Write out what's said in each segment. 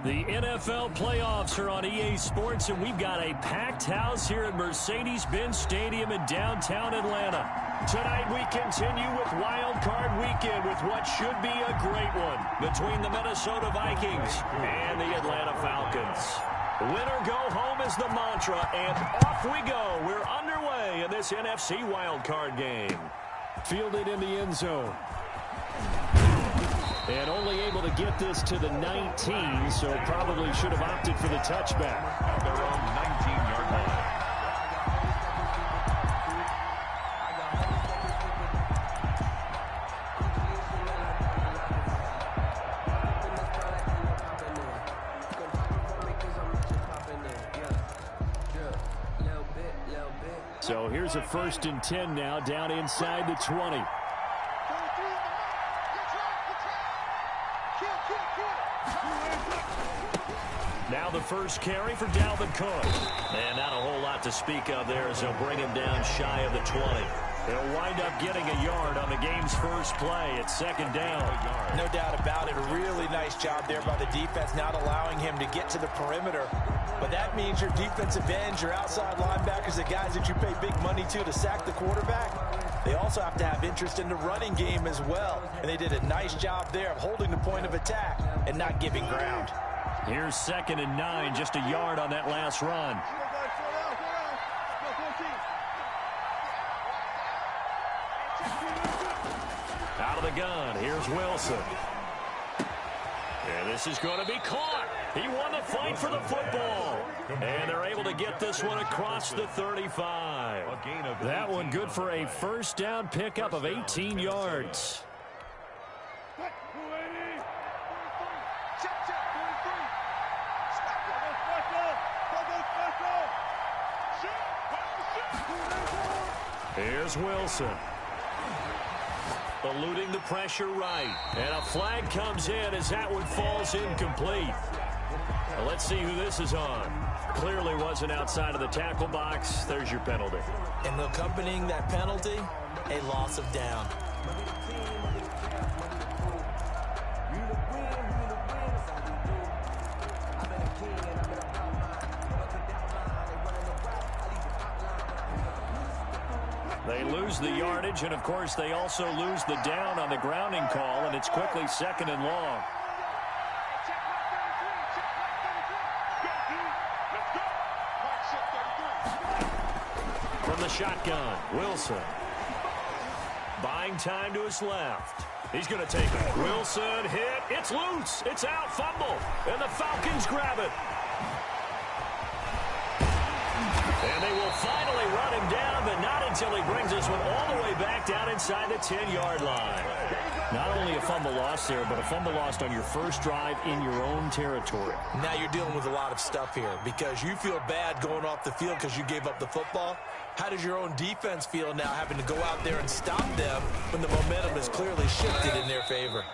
The NFL playoffs are on EA Sports, and we've got a packed house here at Mercedes-Benz Stadium in downtown Atlanta. Tonight we continue with Wild Card Weekend with what should be a great one between the Minnesota Vikings and the Atlanta Falcons. Winner go home is the mantra, and off we go. We're underway in this NFC Wild Card game. Fielded in the end zone. And only able to get this to the 19, so probably should have opted for the touchback. At their own 19-yard line. So here's a 1st and 10 now, down inside the 20. Now the first carry for Dalvin Cook. And not a whole lot to speak of there as they'll bring him down shy of the 20. He'll wind up getting a yard on the game's first play at 2nd down. No doubt about it. A really nice job there by the defense, not allowing him to get to the perimeter. But that means your defensive ends, your outside linebackers, the guys that you pay big money to sack the quarterback, they also have to have interest in the running game as well. And they did a nice job there of holding the point of attack and not giving ground. Here's 2nd and 9, just a yard on that last run. Out of the gun, here's Wilson. And this is going to be caught. He won the fight for the football. And they're able to get this one across the 35. That one good for a first down pickup of 18 yards. Here's Wilson. Eluding the pressure right. And a flag comes in as that one falls incomplete. Now let's see who this is on. Clearly wasn't outside of the tackle box. There's your penalty. And accompanying that penalty, a loss of down. They lose the yardage, and of course they also lose the down on the grounding call, and it's quickly 2nd and long. From the shotgun, Wilson. Buying time to his left. He's going to take it. Wilson hit. It's loose. It's out. Fumble. And the Falcons grab it. And they will finally run him down, but not until he brings this one all the way back down inside the 10-yard line. Not only a fumble loss there, but a fumble lost on your first drive in your own territory. Now you're dealing with a lot of stuff here because you feel bad going off the field because you gave up the football. How does your own defense feel now having to go out there and stop them when the momentum is clearly shifted in their favor?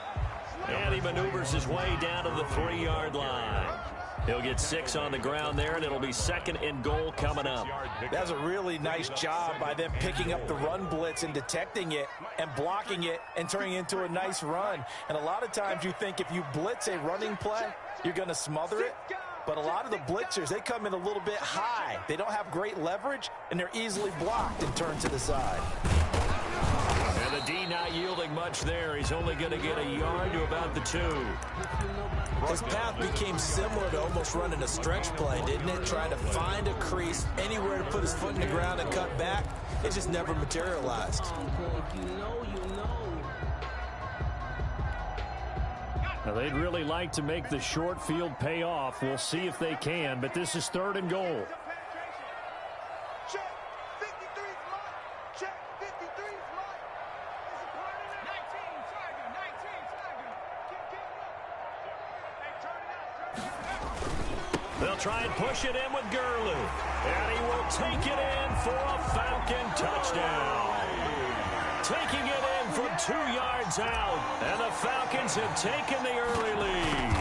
And he maneuvers his way down to the 3-yard line. He'll get 6 on the ground there, and it'll be 2nd and goal coming up. That's a really nice job by them picking up the run blitz and detecting it and blocking it and turning it into a nice run. And a lot of times you think if you blitz a running play, you're going to smother it. But a lot of the blitzers, they come in a little bit high. They don't have great leverage, and they're easily blocked and turned to the side. And the D not yielding much there. He's only going to get a yard to about the 2. His path became similar to almost running a stretch play, didn't it? Trying to find a crease, anywhere to put his foot in the ground and cut back. It just never materialized. Now, they'd really like to make the short field pay off. We'll see if they can, but this is 3rd and goal. They'll try and push it in with Gurley. And he will take it in for a Falcon touchdown. Taking it in from 2 yards out. And the Falcons have taken the early lead.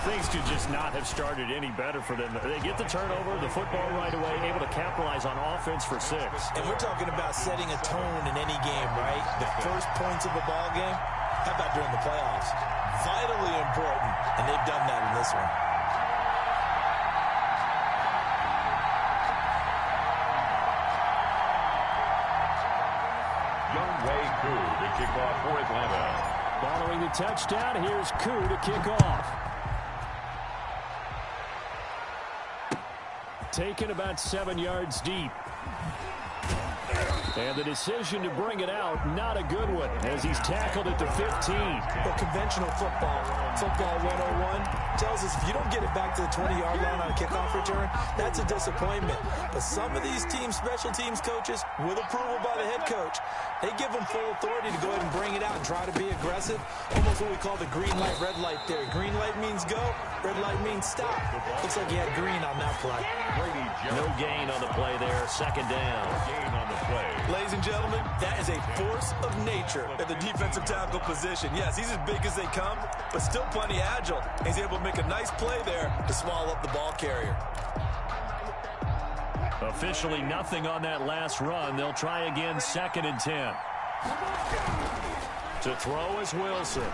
Things could just not have started any better for them. They get the turnover, the football right away, able to capitalize on offense for 6. And we're talking about setting a tone in any game, right? The first points of a ball game. How about during the playoffs? vitally important, and they've done that in this one. To kick off for Atlanta. Following the touchdown, here's Koo to kick off. Taken about 7 yards deep. And the decision to bring it out, not a good one, as he's tackled at the 15. But conventional football 101, tells us if you don't get it back to the 20-yard line on a kickoff return, that's a disappointment. But some of these special teams coaches, with approval by the head coach, they give them full authority to go ahead and bring it out and try to be aggressive. Almost what we call the green light, red light theory. Green light means go, red light means stop. Looks like he had green on that play. No gain on the play there, second down. Gain on the play. Ladies and gentlemen, that is a force of nature at the defensive tackle position. Yes, he's as big as they come, but still plenty agile. He's able to make a nice play there to swallow up the ball carrier. Officially nothing on that last run. They'll try again, 2nd and 10. To throw is Wilson.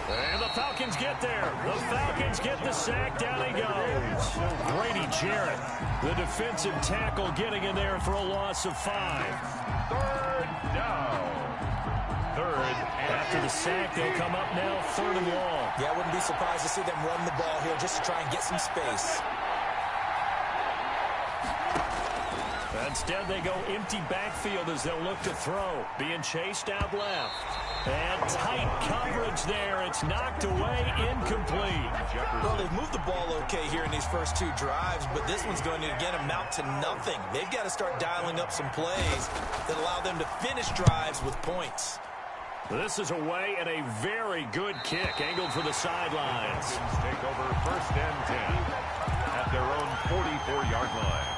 And the Falcons get there. The Falcons get the sack. Down he goes. Grady Jarrett, the defensive tackle, getting in there for a loss of 5. 3rd down. After the sack, they'll come up now 3rd and long. Yeah, I wouldn't be surprised to see them run the ball here just to try and get some space. Instead, they go empty backfield as they'll look to throw. Being chased out left. And tight coverage there. It's knocked away, incomplete. Well, they've moved the ball okay here in these first 2 drives, but this one's going to, again, amount to nothing. They've got to start dialing up some plays that allow them to finish drives with points. This is away and a very good kick, angled for the sidelines. Take over 1st and 10 at their own 44-yard line.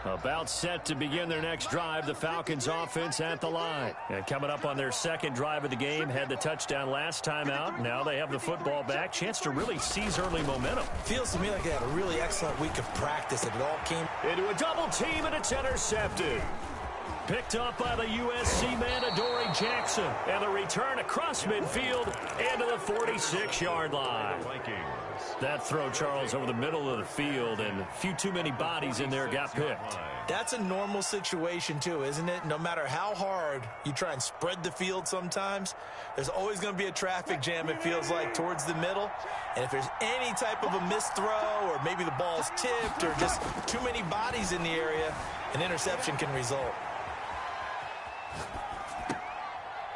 About set to begin their next drive, the Falcons offense at the line. And coming up on their 2nd drive of the game, had the touchdown last time out. Now they have the football back. Chance to really seize early momentum. Feels to me like they had a really excellent week of practice, and it all came into a double team, and it's intercepted. Picked up by the USC man, Adoree Jackson. And the return across midfield into the 46-yard line. That throw, Charles, over the middle of the field, and a few too many bodies in there got picked. That's a normal situation, too, isn't it? No matter how hard you try and spread the field sometimes, there's always going to be a traffic jam, it feels like, towards the middle. And if there's any type of a missed throw, or maybe the ball's tipped, or just too many bodies in the area, an interception can result.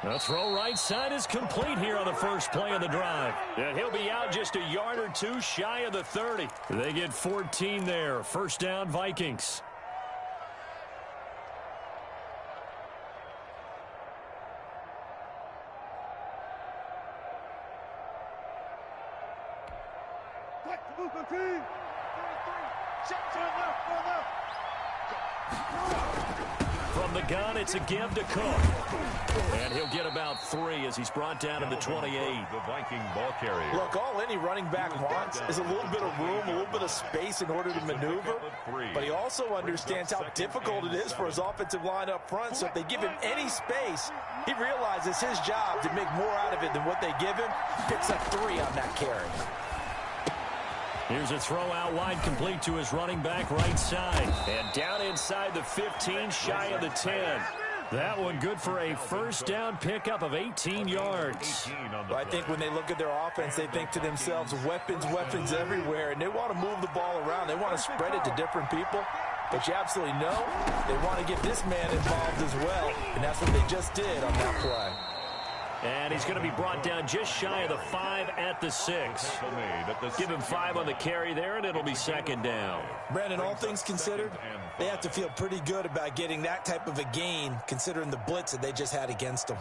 The throw right side is complete here on the first play of the drive. And he'll be out just a yard or 2 shy of the 30. They get 14 there. 1st down, Vikings. From the gun, it's a give to Cook. And he'll get about 3 as he's brought down to the 28. The Viking ball carrier. Look, all any running back wants is a little bit of room, a little bit of space in order to maneuver. But he also understands how difficult it is for his offensive line up front. So if they give him any space, he realizes his job to make more out of it than what they give him. Picks up 3 on that carry. Here's a throw out wide, complete to his running back right side. And down inside the 15, shy of the 10. That one good for a 1st down pickup of 18 yards. Well, I think when they look at their offense, they think to themselves, weapons, weapons everywhere. And they want to move the ball around. They want to spread it to different people. But you absolutely know they want to get this man involved as well, and that's what they just did on that play. And he's going to be brought down just shy of the 5 at the 6. Give him 5 on the carry there, and it'll be second down. Brandon, all things considered, they have to feel pretty good about getting that type of a gain, considering the blitz that they just had against them.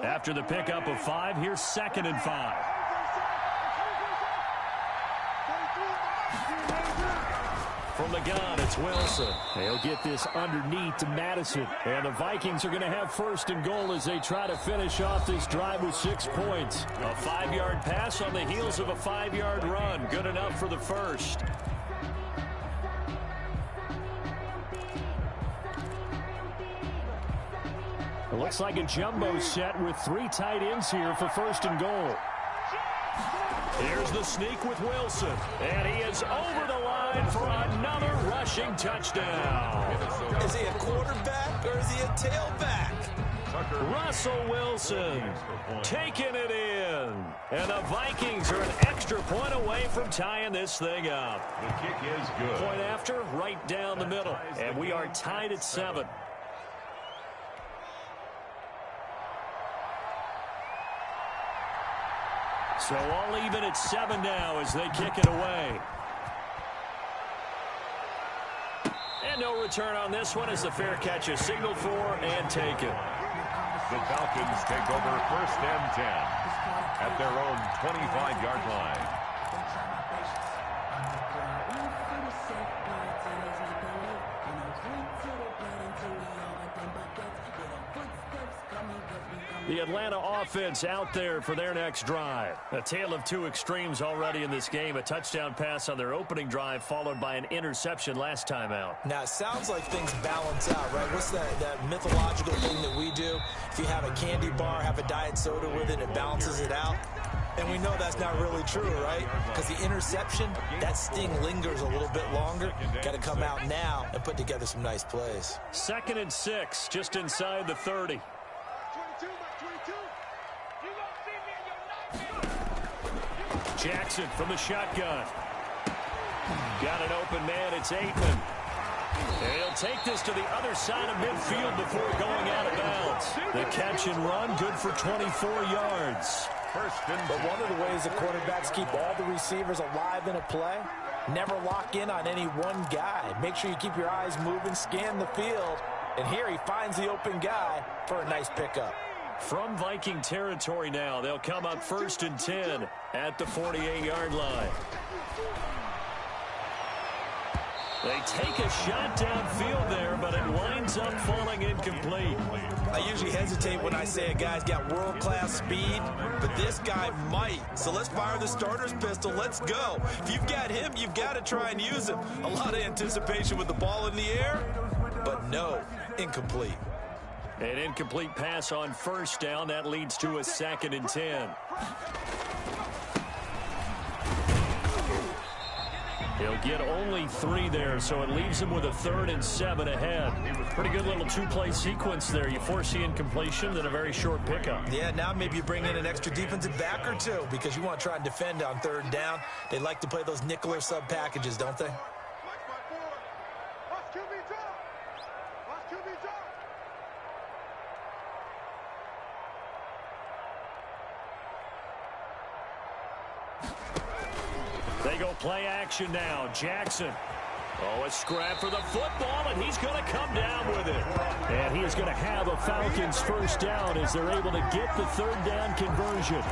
After the pickup of 5, here's 2nd and 5. From the gun, it's Wilson. They'll get this underneath to Madison. And the Vikings are going to have 1st and goal as they try to finish off this drive with 6 points. A 5-yard pass on the heels of a 5-yard run. Good enough for the first. It looks like a jumbo set with 3 tight ends here for 1st and goal. Here's the sneak with Wilson. And he is over the line for another rushing touchdown. Is he a quarterback or is he a tailback? Russell Wilson taking it in. And the Vikings are an extra point away from tying this thing up. The kick is good. Point after, right down the middle. And we are tied at 7. So all even at 7 now as they kick it away. And no return on this one as the fair catch is signaled for and taken. The Falcons take over 1st and 10 at their own 25-yard line. The Atlanta offense out there for their next drive. A tale of 2 extremes already in this game. A touchdown pass on their opening drive followed by an interception last time out. Now, it sounds like things balance out, right? What's that mythological thing that we do? If you have a candy bar, have a diet soda with it, it balances it out. And we know that's not really true, right? Because the interception, that sting lingers a little bit longer. Got to come out now and put together some nice plays. 2nd and 6, just inside the 30. Jackson from the shotgun. Got an open man, it's Aitman. And he'll take this to the other side of midfield before going out of bounds. The catch and run, good for 24 yards. But one of the ways the quarterbacks keep all the receivers alive in a play, never lock in on any one guy. Make sure you keep your eyes moving, scan the field. And here he finds the open guy for a nice pickup. From Viking territory now, they'll come up 1st and 10 at the 48-yard line. They take a shot downfield there, but it winds up falling incomplete. I usually hesitate when I say a guy's got world-class speed, but this guy might. So let's fire the starter's pistol. Let's go. If you've got him, you've got to try and use him. A lot of anticipation with the ball in the air, but no, incomplete. An incomplete pass on 1st down. That leads to a 2nd and 10. He'll get only 3 there, so it leaves him with a 3rd and 7 ahead. Pretty good little 2-play sequence there. You force the incompletion, then a very short pickup. Yeah, now maybe you bring in an extra defensive back or 2 because you want to try and defend on 3rd down. They like to play those nickel or sub packages, don't they? They go play action now. Jackson. Oh, a scrap for the football, and he's going to come down with it. And he is going to have a Falcons 1st down as they're able to get the 3rd down conversion.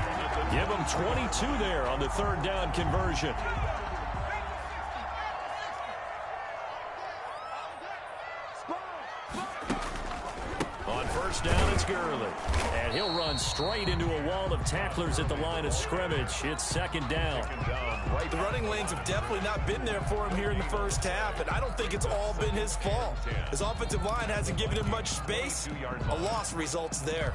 Give them 22 there on the 3rd down conversion. On 1st down, it's Gurley. And he'll run straight into a wall of tacklers at the line of scrimmage. It's 2nd down. The running lanes have definitely not been there for him here in the 1st half, and I don't think it's all been his fault. His offensive line hasn't given him much space. A loss results there.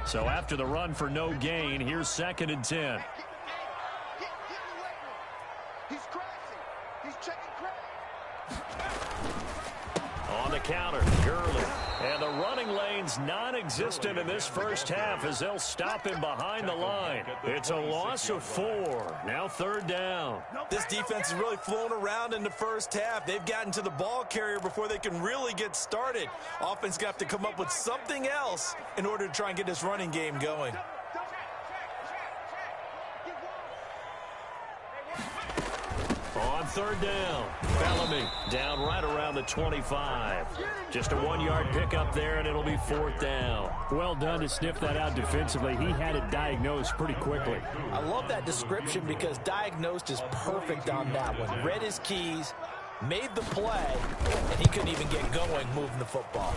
So after the run for no gain, here's 2nd and 10. On the counter, Gurley. And the running lane's non-existent in this first half as they'll stop him behind the line. It's a loss of 4. Now 3rd down. This defense is really flown around in the first half. They've gotten to the ball carrier before they can really get started. Offense got to come up with something else in order to try and get this running game going. On 3rd down, Bellamy down right around the 25. Just a 1-yard pickup there, and it'll be 4th down. Well done to sniff that out defensively. He had it diagnosed pretty quickly. I love that description because diagnosed is perfect on that one. Read his keys, made the play, and he couldn't even get going moving the football.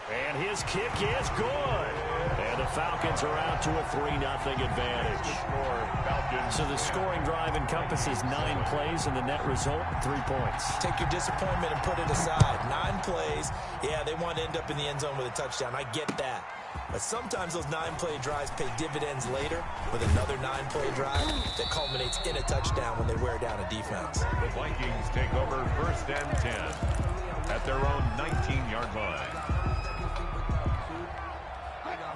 And his kick is good. And the Falcons are out to a 3-0 advantage. So the scoring drive encompasses 9 plays, and the net result, 3 points. Take your disappointment and put it aside. 9 plays. Yeah, they want to end up in the end zone with a touchdown. I get that. But sometimes those 9-play drives pay dividends later with another 9-play drive that culminates in a touchdown when they wear down a defense. The Vikings take over 1st and 10 at their own 19-yard line.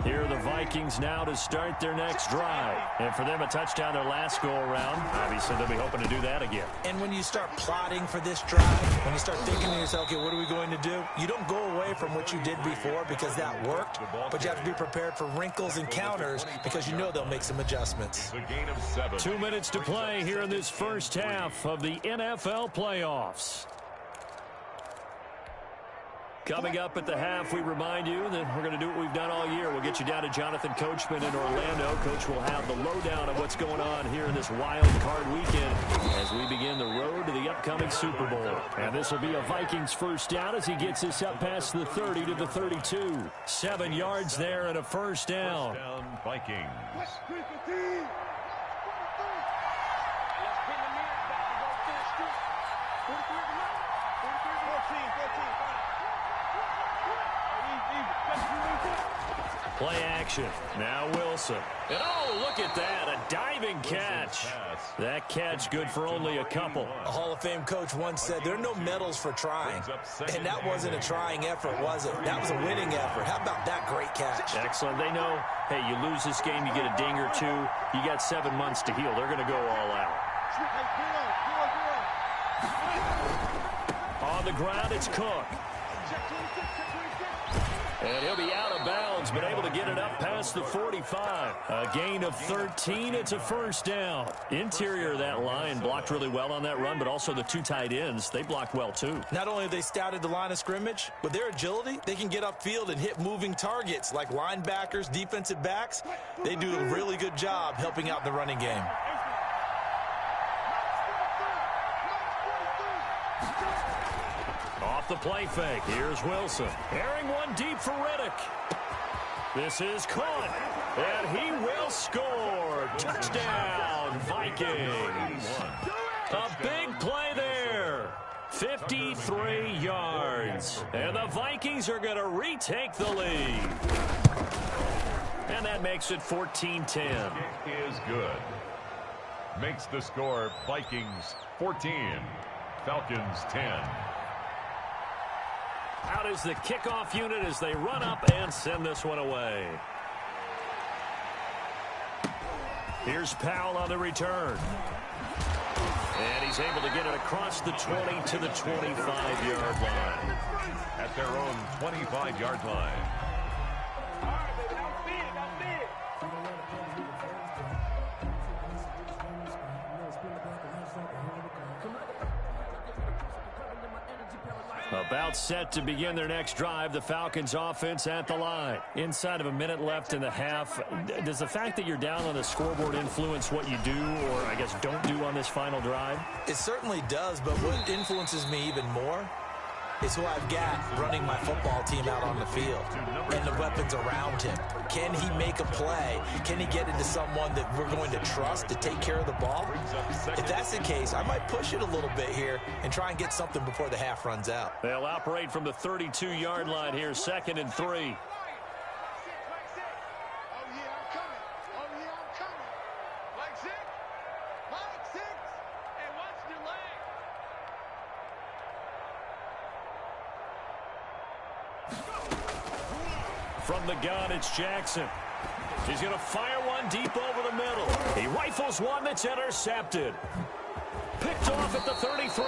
Here are the Vikings now to start their next drive. And for them, a touchdown their last go-around. Obviously, they'll be hoping to do that again. And when you start plotting for this drive, when you start thinking to yourself, okay, what are we going to do? You don't go away from what you did before because that worked, but you have to be prepared for wrinkles and counters because you know they'll make some adjustments. A gain of 7. 2 minutes to play here in this first half of the NFL playoffs. Coming up at the half, we remind you that we're going to do what we've done all year. We'll get you down to Jonathan Coachman in Orlando. Coach will have the lowdown of what's going on here in this wild card weekend as we begin the road to the upcoming Super Bowl. And this will be a Vikings first down as he gets this up past the 30 to the 32. 7 yards there and a first down. First down, Vikings. Play action. Now Wilson. And oh, look at that. A diving catch. That catch good for only a couple. A Hall of Fame coach once said there are no medals for trying. And that wasn't a trying effort, was it? That was a winning effort. How about that great catch? Excellent. They know, hey, you lose this game, you get a ding or 2. You got 7 months to heal. They're going to go all out. On the ground, it's Cook. And he'll be out of bounds, but able to get it up past the 45. A gain of 13. It's a first down. Interior of that line blocked really well on that run, but also the 2 tight ends, they blocked well too. Not only have they scouted the line of scrimmage, but their agility, they can get upfield and hit moving targets like linebackers, defensive backs. They do a really good job helping out the running game. Off the play fake. Here's Wilson. Airing one deep for Riddick. This is caught. And he will score. Touchdown, Vikings. A big play there. 53 yards. And the Vikings are going to retake the lead. And that makes it 14-10. Is good. Makes the score Vikings 14, Falcons 10. Out is the kickoff unit as they run up and send this one away. Here's Powell on the return. And he's able to get it across the 20 to the 25-yard line. At their own 25-yard line. About set to begin their next drive, the Falcons offense at the line. Inside of a minute left in the half, does the fact that you're down on the scoreboard influence what you do or, I guess, don't do on this final drive? It certainly does, but what influences me even more is who I've got running my football team out on the field and the weapons around him. Can he make a play? Can he get into someone that we're going to trust to take care of the ball? If that's the case, I might push it a little bit here and try and get something before the half runs out. They'll operate from the 32-yard line here, 2nd and 3. From the gun, it's Jackson. He's going to fire one deep over the middle. He rifles one that's intercepted. Picked off at the 33.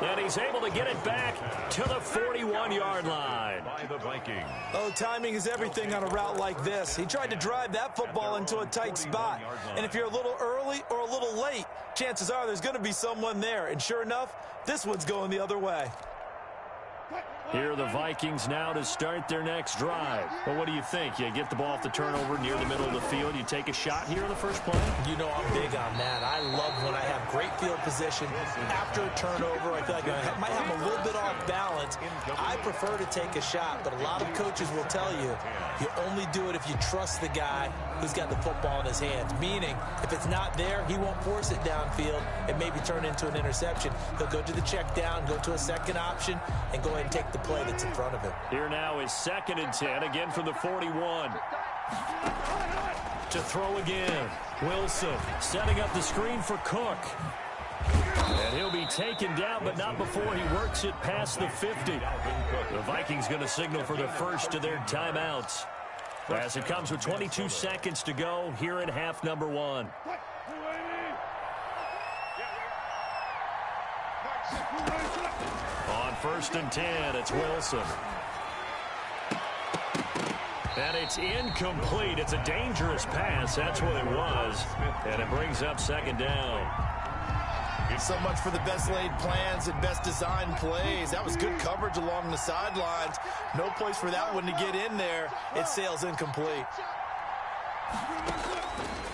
And he's able to get it back to the 41-yard line. By the Vikings. Oh, timing is everything on a route like this. He tried to drive that football into a tight spot. And if you're a little early or a little late, chances are there's going to be someone there. And sure enough, this one's going the other way. Here are the Vikings now to start their next drive. Well, what do you think? You get the ball off the turnover near the middle of the field. You take a shot here in the first play? You know I'm big on that. I love when I have great field position after a turnover. I feel like I might have a little bit off balance. I prefer to take a shot, but a lot of coaches will tell you you only do it if you trust the guy who's got the football in his hands. Meaning, if it's not there, he won't force it downfield and maybe turn into an interception. He'll go to the check down, go to a second option, and go ahead and take the play that's in front of him. Here now is 2nd and 10, again from the 41. To throw again. Wilson setting up the screen for Cook. And he'll be taken down, but not before he works it past the 50. The Vikings going to signal for the first of their timeouts, as it comes with 22 seconds to go here in half number 1. On 1st and 10, it's Wilson. And it's incomplete. It's a dangerous pass. That's what it was. And it brings up 2nd down. So much for the best laid plans and best designed plays. That was good coverage along the sidelines. No place for that one to get in there. It sails incomplete.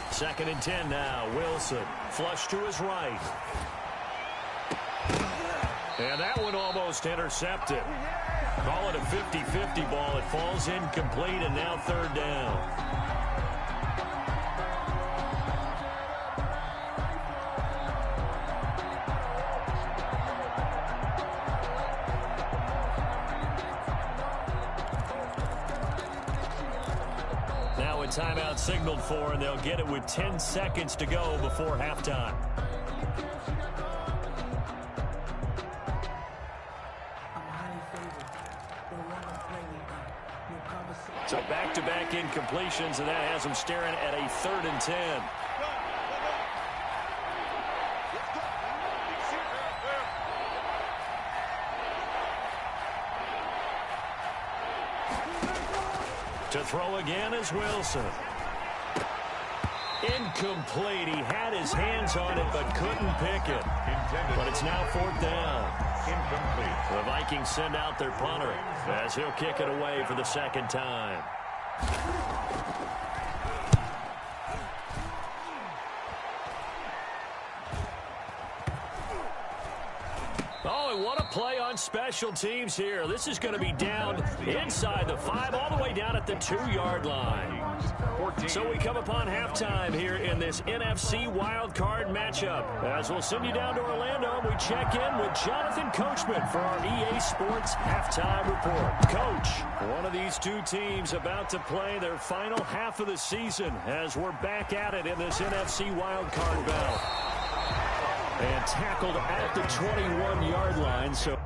2nd and 10 now. Wilson flush to his right. And that one almost intercepted. Call it a 50-50 ball. It falls incomplete, and now 3rd down. Now a timeout signaled for, and they'll get it with 10 seconds to go before halftime. So back-to-back incompletions, and that has them staring at a 3rd and 10. To throw again is Wilson. Incomplete. He had his hands on it but couldn't pick it. But it's now 4th down. Incomplete. The Vikings send out their punter as he'll kick it away for the 2nd time. Oh, and what a play on special teams here. This is going to be down inside the 5, all the way down at the 2-yard line. So we come upon halftime here in this NFC wildcard matchup. As we'll send you down to Orlando, and we check in with Jonathan Coachman for our EA Sports Halftime Report. Coach, one of these two teams about to play their final half of the season as we're back at it in this NFC wildcard bout. And tackled at the 21-yard line. So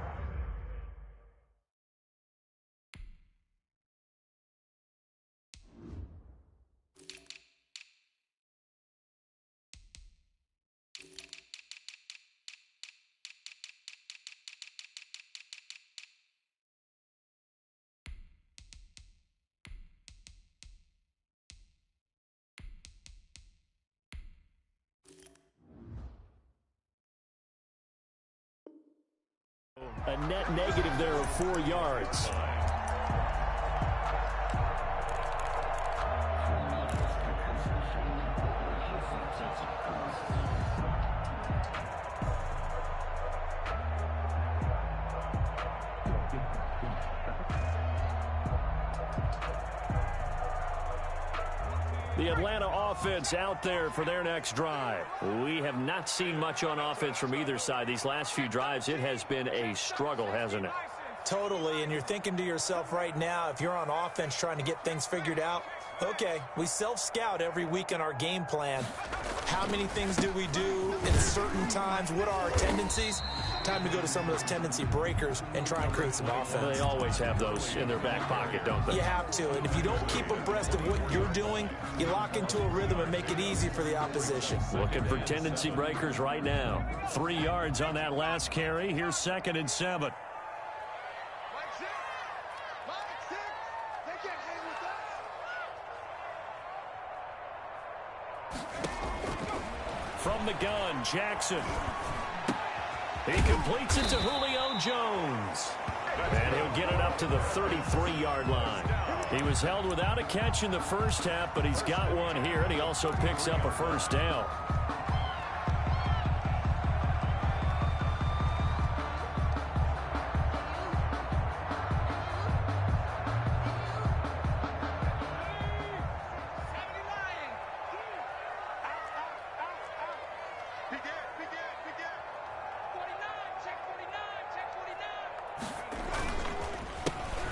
a net negative there of 4 yards. The Atlanta offense out there for their next drive. We have not seen much on offense from either side. These last few drives, it has been a struggle, hasn't it? Totally, and you're thinking to yourself right now, if you're on offense trying to get things figured out, okay, we self-scout every week in our game plan. How many things do we do in certain times? What are our tendencies? time to go to some of those tendency breakers and try and create some offense. They always have those in their back pocket, don't they? You have to, and if you don't keep abreast of what you're doing, you lock into a rhythm and make it easy for the opposition. Looking for tendency breakers right now. 3 yards on that last carry. Here's 2nd and 7. From the gun, Jackson. He completes it to Julio Jones. And he'll get it up to the 33-yard line. He was held without a catch in the first half, but he's got one here, and he also picks up a first down.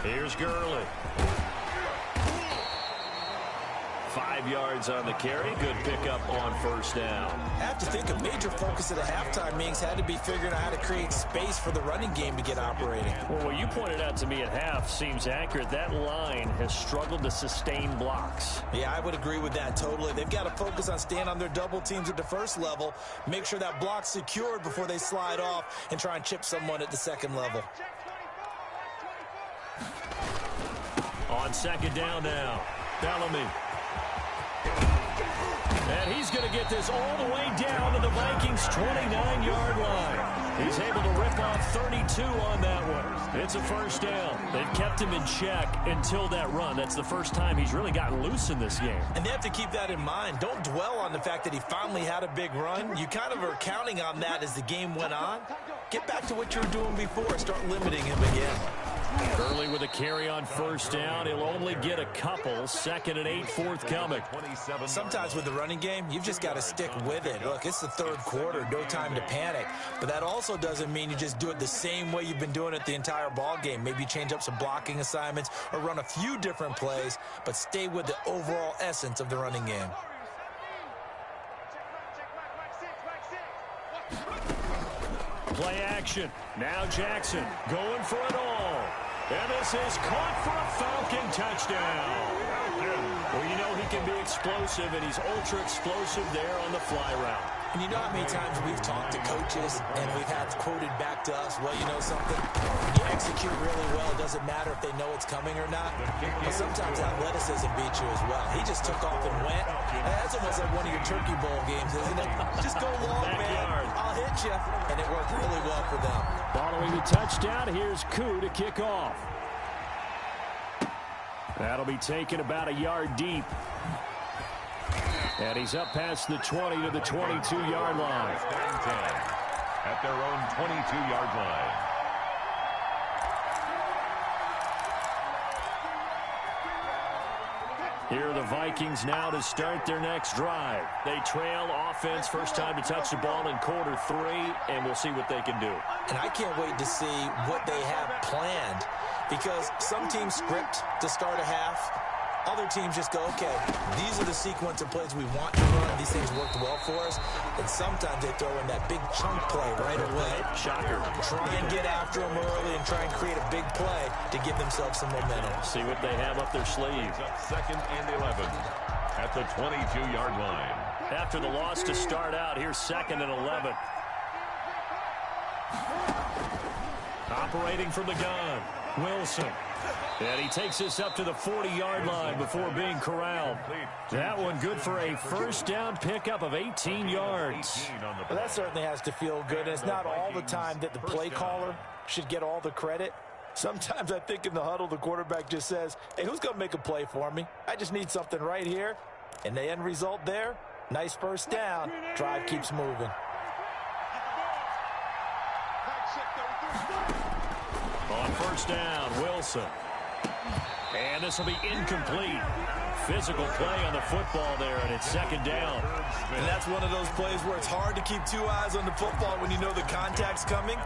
Here's Gurley. 5 yards on the carry. Good pickup on first down. I have to think a major focus of the halftime meetings had to be figuring out how to create space for the running game to get operating. Well, what you pointed out to me at half seems accurate. That line has struggled to sustain blocks. Yeah, I would agree with that totally. They've got to focus on staying on their double teams at the first level, make sure that block's secured before they slide off and try and chip someone at the second level. On 2nd down now, Bellamy. And he's going to get this all the way down to the Vikings' 29-yard line. He's able to rip off 32 on that one. It's a first down. They've kept him in check until that run. That's the first time he's really gotten loose in this game. And they have to keep that in mind. Don't dwell on the fact that he finally had a big run. You kind of are counting on that as the game went on. Get back to what you were doing before. Start limiting him again. Gurley with a carry on first down. He'll only get a couple. 2nd and 8 forthcoming. Sometimes with the running game, you've just got to stick with it. Look, it's the third quarter. No time to panic. But that also doesn't mean you just do it the same way you've been doing it the entire ball game. Maybe change up some blocking assignments or run a few different plays, but stay with the overall essence of the running game. Play action. Now Jackson going for it all. And this is caught for a Falcon touchdown. Well, you know he can be explosive, and he's ultra explosive there on the fly route. And you know how many times we've talked to coaches and we've had quoted back to us, well, you know something? When you execute really well, it doesn't matter if they know it's coming or not. But sometimes athleticism beats you as well. He just took off and went. That's almost like one of your Turkey Bowl games, isn't it? Just go long, man. I'll hit you. And it worked really well for them. Following the touchdown, here's Koo to kick off. That'll be taken about a yard deep. And he's up past the 20 to the 22-yard line. At their own 22-yard line. Here are the Vikings now to start their next drive. They trail offense, first time to touch the ball in quarter 3, and we'll see what they can do. And I can't wait to see what they have planned, because some teams script to start a half. Other teams just go, okay, these are the sequence of plays we want to run. These things worked well for us. And sometimes they throw in that big chunk play right away. Shocker. Try and get after them early and try and create a big play to give themselves some momentum. See what they have up their sleeve. Up 2nd and 11 at the 22-yard line. After the loss to start out, here's 2nd and 11. Operating from the gun, Wilson. And he takes this up to the 40-yard line before being corralled. That one good for a first down pickup of 18 yards. Well, that certainly has to feel good. And it's not all the time that the play caller should get all the credit. Sometimes I think in the huddle, the quarterback just says, hey, who's going to make a play for me? I just need something right here. And the end result there, nice first down. Drive keeps moving. On first down, Wilson. And this will be incomplete. Physical play on the football there, and it's 2nd down. And that's one of those plays where it's hard to keep 2 eyes on the football when you know the contact's coming,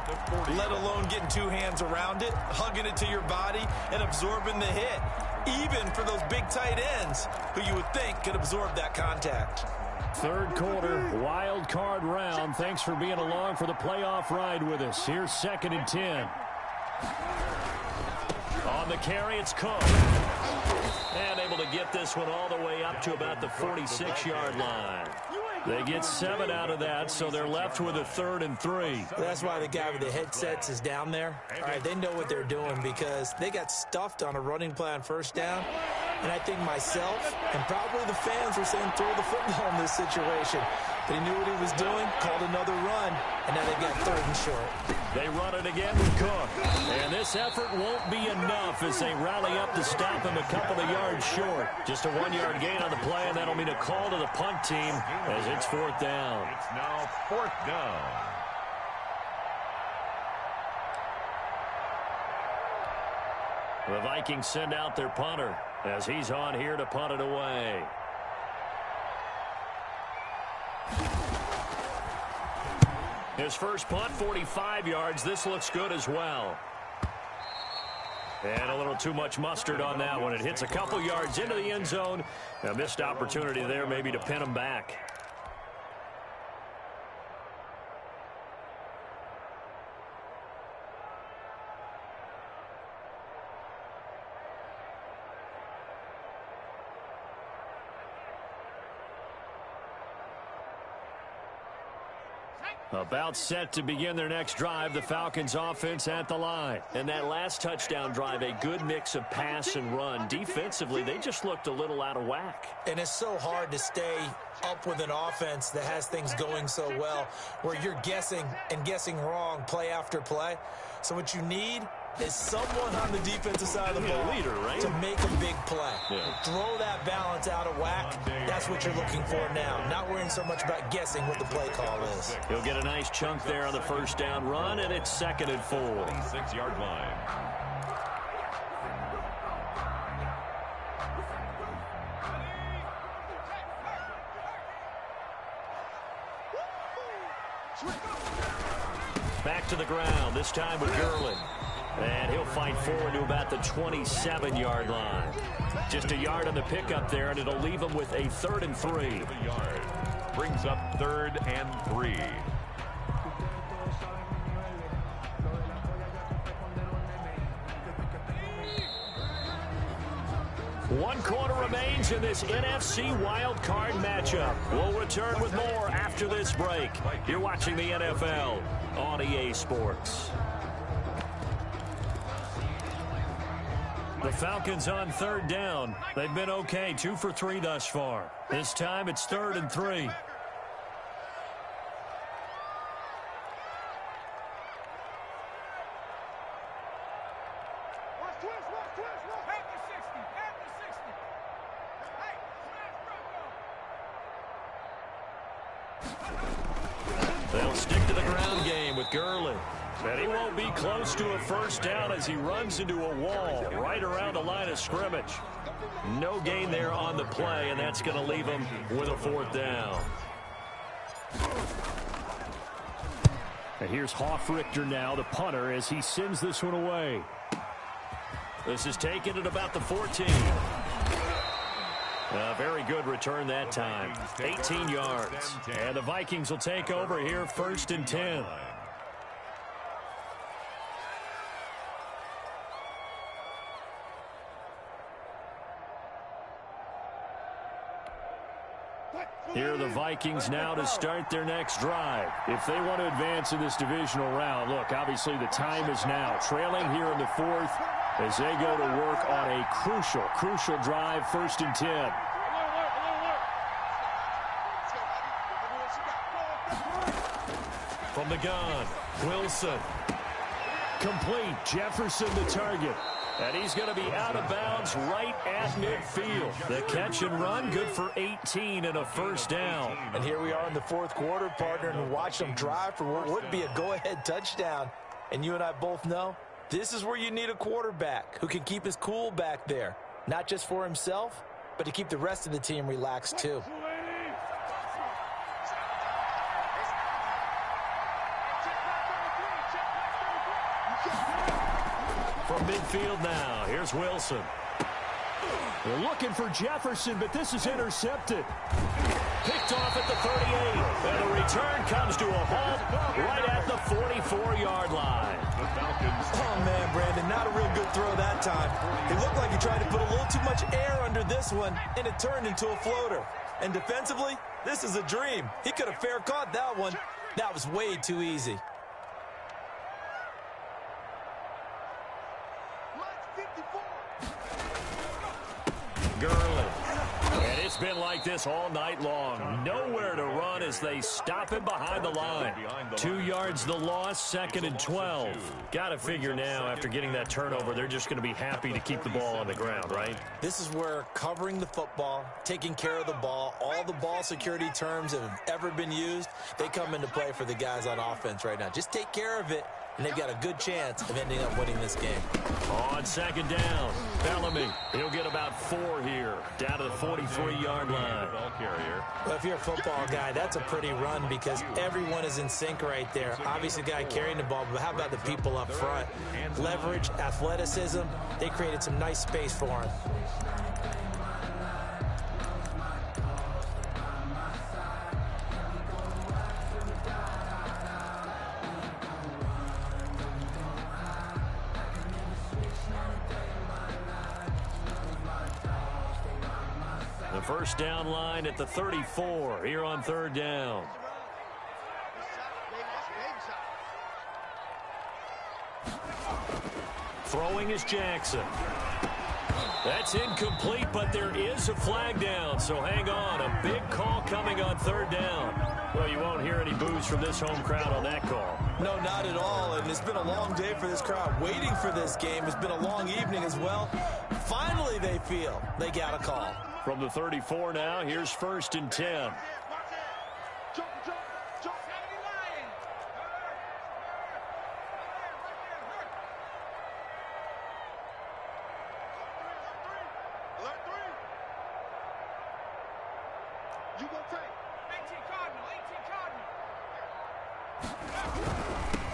let alone getting 2 hands around it, hugging it to your body, and absorbing the hit, even for those big tight ends who you would think could absorb that contact. Third quarter, wild card round. Thanks for being along for the playoff ride with us. Here's 2nd and 10. On the carry, it's Cook. And able to get this one all the way up to about the 46-yard line. They get 7 out of that, so they're left with a 3rd and 3. That's why the guy with the headsets is down there. All right, they know what they're doing because they got stuffed on a running play on 1st down. And I think myself and probably the fans were saying throw the football in this situation. But he knew what he was doing, called another run, and now they got 3rd and short. They run it again with Cook. And this effort won't be enough as they rally up to stop him a couple of yards short. Just a 1-yard gain on the play, and that'll mean a call to the punt team as it's 4th down. It's now 4th down. The Vikings send out their punter as he's on here to punt it away. His first punt, 45 yards. This looks good as well. And a little too much mustard on that one. It hits a couple yards into the end zone. A missed opportunity there maybe to pin him back. About set to begin their next drive, the Falcons offense at the line. And that last touchdown drive, a good mix of pass and run. Defensively, they just looked a little out of whack. And it's so hard to stay up with an offense that has things going so well, where you're guessing and guessing wrong play after play. So what you need is someone on the defensive side of the ball leader, right? to make a big play. Yeah. Throw that balance out of whack. That's what you're looking for now. Not worrying so much about guessing what the play call is. He'll get a nice chunk there on the 1st down run, and it's 2nd and 4. 6-yard line. Back to the ground, this time with Gurley. And he'll fight forward to about the 27-yard line. Just a yard on the pickup there, and it'll leave him with a 3rd and 3. Brings up 3rd and 3. One quarter remains in this NFC wildcard matchup. We'll return with more after this break. You're watching the NFL on EA Sports. The Falcons on 3rd down. They've been okay, 2 for 3 thus far. This time it's 3rd and 3. They'll stick to the ground game with Gurley. And he won't be close to a 1st down as he runs into a wall right around the line of scrimmage. No gain there on the play, and that's going to leave him with a 4th down. And here's Hoffrichter now, the punter, as he sends this one away. This is taken at about the 14. A very good return that time. 18 yards. And the Vikings will take over here 1st and 10. Here are the Vikings now to start their next drive. If they want to advance in this divisional round, look, obviously the time is now. Trailing here in the 4th as they go to work on a crucial drive, 1st and 10. From the gun, Wilson. Complete. Jefferson the target. And he's going to be out of bounds right at midfield. The catch and run, good for 18 and a 1st down. And here we are in the 4th quarter, partner, and watch them drive for what would be a go-ahead touchdown. And you and I both know this is where you need a quarterback who can keep his cool back there. Not just for himself, but to keep the rest of the team relaxed too. From midfield now, here's Wilson. They're looking for Jefferson, but this is intercepted. picked off at the 38. And the return comes to a halt right at the 44-yard line. Oh, man, Brandon, not a real good throw that time. It looked like he tried to put a little too much air under this one, and it turned into a floater. And defensively, this is a dream. He could have fair caught that one. That was way too easy. Gurley. And it's been like this all night long. Nowhere to run as they stop him behind the line. 2 yards the loss, 2nd and 12. Got to figure now, after getting that turnover, they're just going to be happy to keep the ball on the ground, right? This is where covering the football, taking care of the ball, all the ball security terms that have ever been used, they come into play for the guys on offense right now. Just take care of it, and they've got a good chance of ending up winning this game. On 2nd down, Bellamy. He'll get about 4 here, down to the 43-yard line. Well, if you're a football guy, that's a pretty run because everyone is in sync right there. Obviously, the guy carrying the ball, but how about the people up front? Leverage, athleticism, they created some nice space for him. The first down line at the 34 here on 3rd down. Throwing is Jackson. That's incomplete, but there is a flag down, so hang on. A big call coming on 3rd down. Well, you won't hear any boos from this home crowd on that call. No, not at all, and it's been a long day for this crowd. Waiting for this game. It's been a long evening as well. Finally, they feel they got a call. From the 34 now, here's 1st and 10.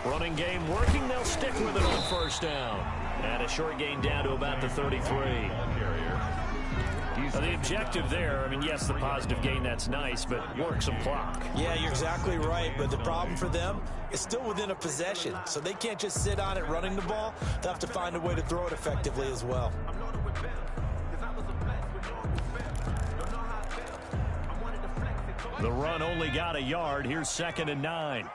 Running game working. They'll stick with it on 1st down. And a short gain down to about the 33. The objective there, I mean, yes, the positive gain, that's nice, but work some clock. Yeah, you're exactly right, but the problem for them is still within a possession, so they can't just sit on it running the ball. They'll have to find a way to throw it effectively as well. The run only got a yard. Here's 2nd and 9.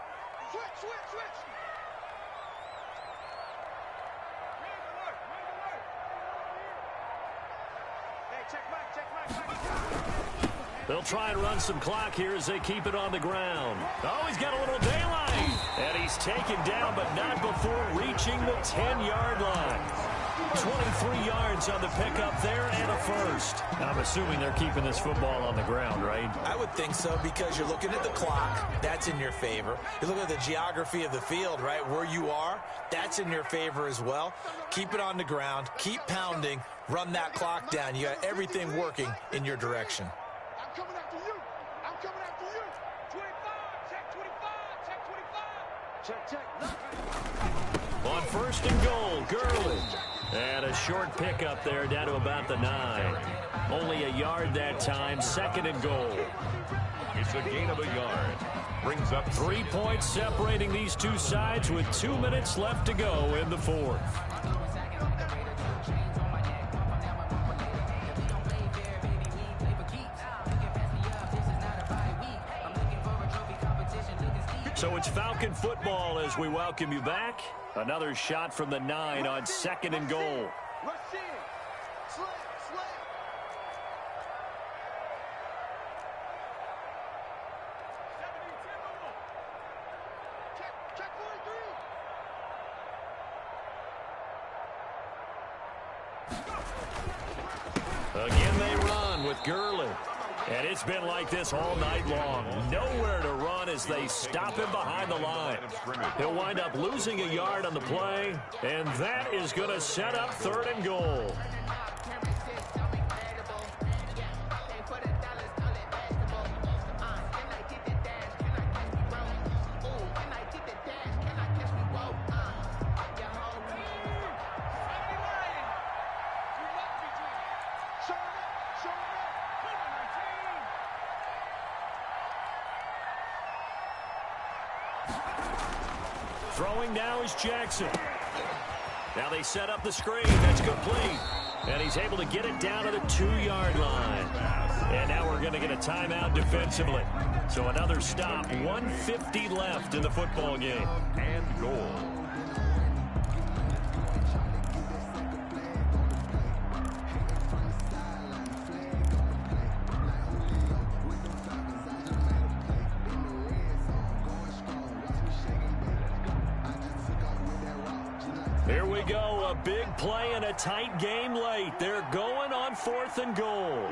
They'll try and run some clock here as they keep it on the ground. Oh, he's got a little daylight. And he's taken down, but not before reaching the 10-yard line. 23 yards on the pickup there and a first. I'm assuming they're keeping this football on the ground, right? I would think so because you're looking at the clock. That's in your favor. You look at the geography of the field, right, where you are. That's in your favor as well. Keep it on the ground. Keep pounding. Run that clock down. You got everything working in your direction. Coming after you. I'm coming after you. 25. Check 25. Check 25. Check. On 1st and goal, Gurley. And a short pickup there down to about the 9. Only a yard that time. 2nd and goal. It's a gain of a yard. Brings up 3 points separating these two sides with 2 minutes left to go in the 4th. So it's Falcon football as we welcome you back. Another shot from the 9 on 2nd and goal. Again they run with Gurley. And it's been like this all night long. Nowhere to run as they stop him behind the line. He'll wind up losing a yard on the play, and that is going to set up 3rd and goal. Throwing now is Jackson. Now they set up the screen. That's complete. And he's able to get it down to the 2-yard line. And now we're going to get a timeout defensively. So another stop. 1:50 left in the football game. And goal. Here we go, a big play and a tight game late. They're going on 4th and goal.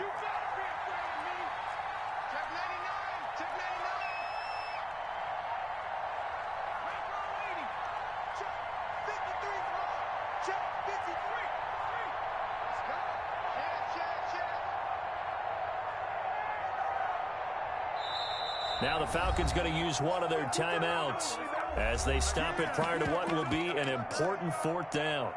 Now the Falcons going to use one of their timeouts as they stop it prior to what will be an important 4th down.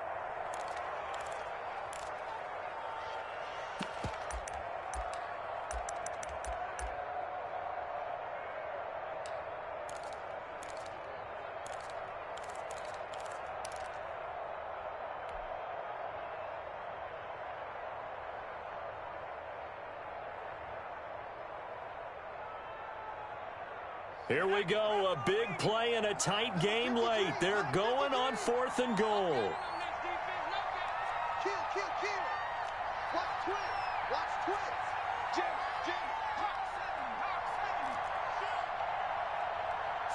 Here we go, a big play and a tight game late. They're going on 4th and goal. Kill. Watch twist. Jim. Hawk 7.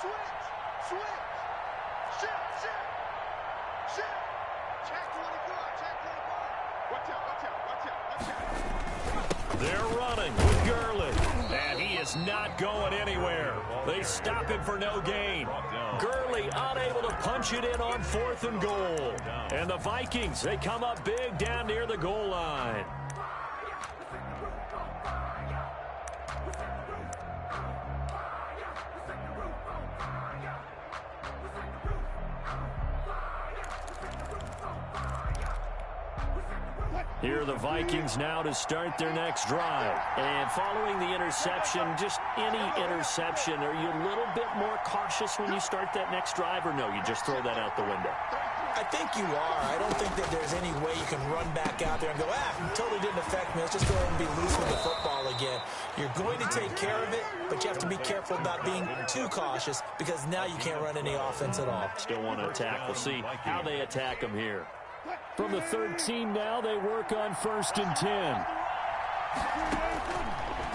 Switch. Shit. Check 24. Watch out. They're running with Gurley. And he is not going anywhere. They stop him for no gain. Gurley unable to punch it in on 4th and goal. And the Vikings, they come up big down near the goal line. Here are the Vikings now to start their next drive. And following the interception, just any interception, are you a little bit more cautious when you start that next drive, or no, you just throw that out the window? I think you are. I don't think that there's any way you can run back out there and go, it totally didn't affect me. Let's just go ahead and be loose with the football again. You're going to take care of it, but you have to be careful about being too cautious because now you can't run any offense at all. Still want to attack. We'll see how they attack them here. From the 13 now, they work on 1st and 10.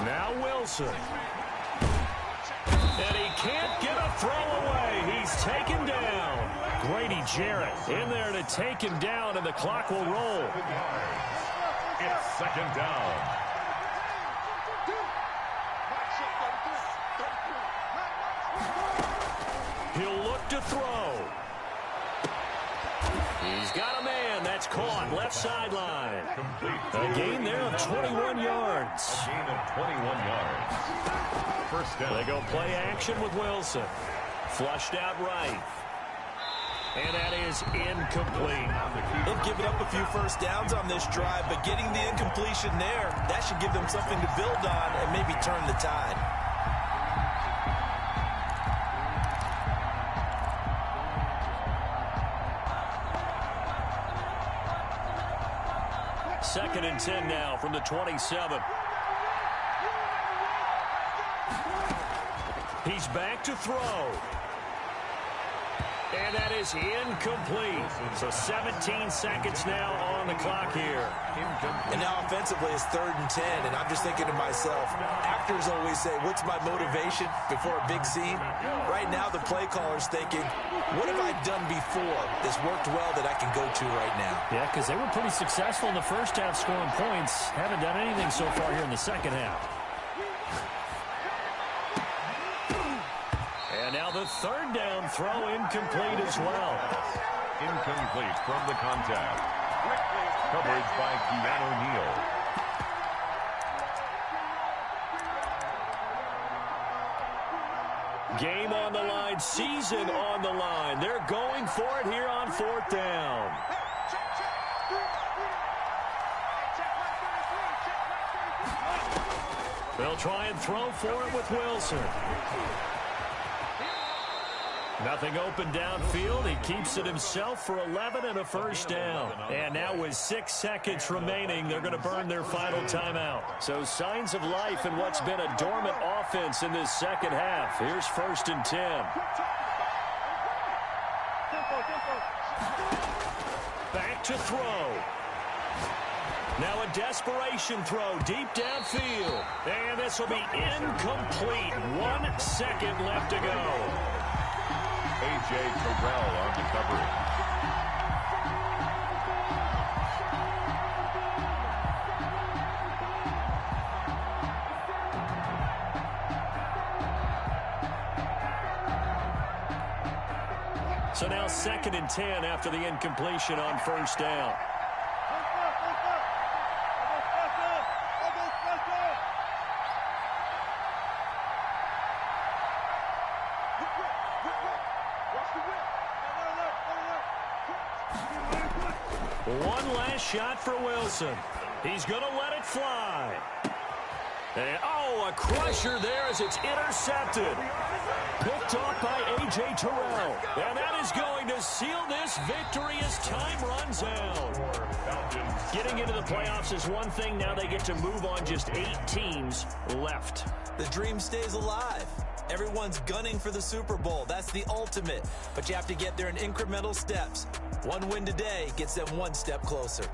Now Wilson. And he can't get a throw away. He's taken down. Grady Jarrett in there to take him down, and the clock will roll. It's 2nd down. He'll look to throw. He's got a man. That's caught. Left sideline. A gain there of 21 yards. A gain of 21 yards. 1st down. They go play action with Wilson. Flushed out right. And that is incomplete. They've given up a few first downs on this drive, but getting the incompletion there, that should give them something to build on and maybe turn the tide. Second and 10 now from the 27. He's back to throw. And that is incomplete. So 17 seconds now on the clock here. And now offensively it's 3rd and 10. And I'm just thinking to myself, actors always say, what's my motivation before a big scene? Right now the play caller's thinking, what have I done before that's worked well that I can go to right now? Yeah, because they were pretty successful in the first half scoring points. Haven't done anything so far here in the second half. And now the 3rd down throw incomplete as well. Incomplete from the contact. Coverage by Keanu Neal. Game on the line, season on the line. They're going for it here on 4th down. They'll try and throw for it with Wilson. Nothing open downfield. He keeps it himself for 11 and a first down. And now with 6 seconds remaining, they're going to burn their final timeout. So signs of life in what's been a dormant offense in this second half. Here's 1st and 10. Back to throw. Now a desperation throw deep downfield. And this will be incomplete. 1 second left to go. H.2K on the coverage. So now 2nd and 10 after the incompletion on 1st down. One last shot for Wilson. He's going to let it fly. And, a crusher there as it's intercepted. Picked off by A.J. Terrell. And that is going to seal this victory as time runs out. Getting into the playoffs is one thing. Now they get to move on. Just 8 teams left. The dream stays alive. Everyone's gunning for the Super Bowl. That's the ultimate. But you have to get there in incremental steps. One win today gets them 1 step closer.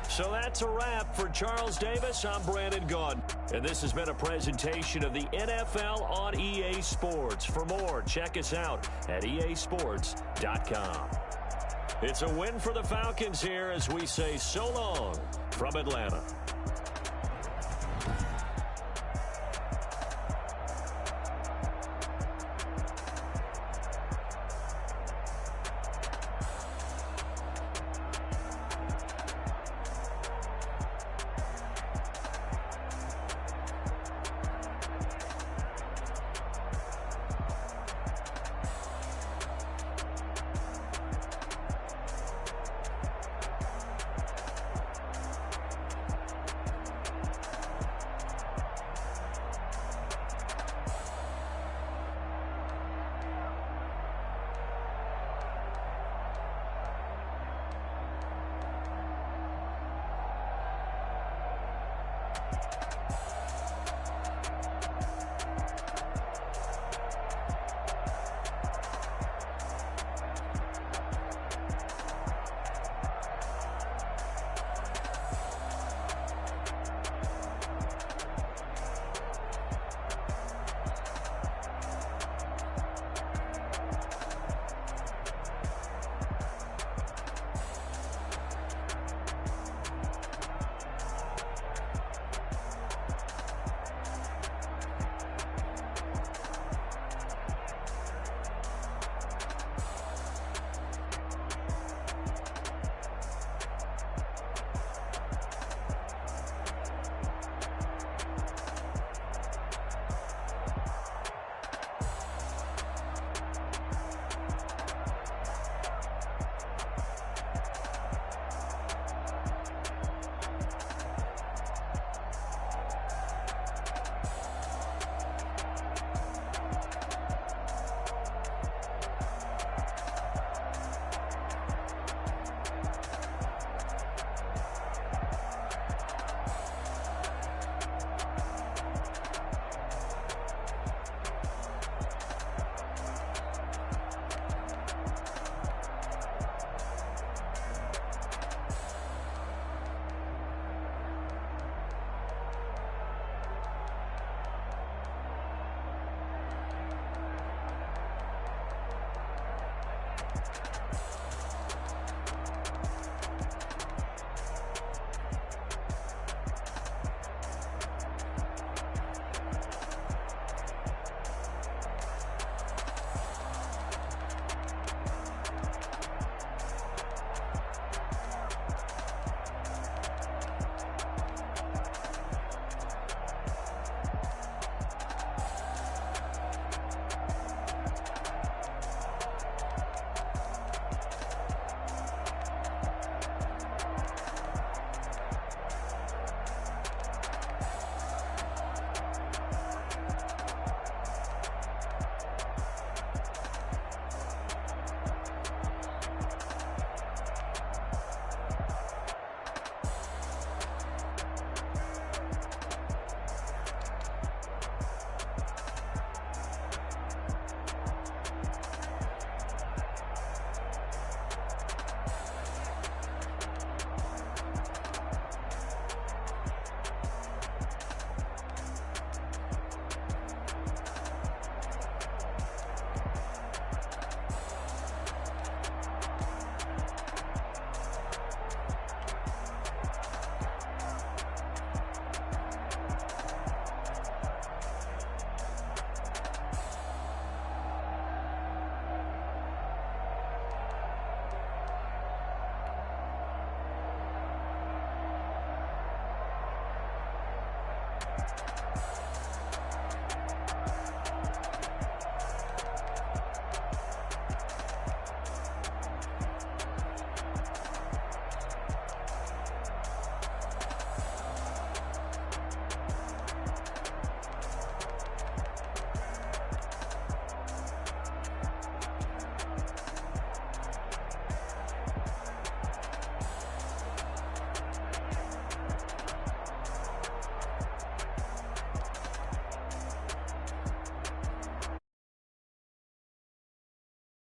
So that's a wrap for Charles Davis. I'm Brandon Gaudin. And this has been a presentation of the NFL on EA Sports. For more, check us out at easports.com. It's a win for the Falcons here as we say so long from Atlanta.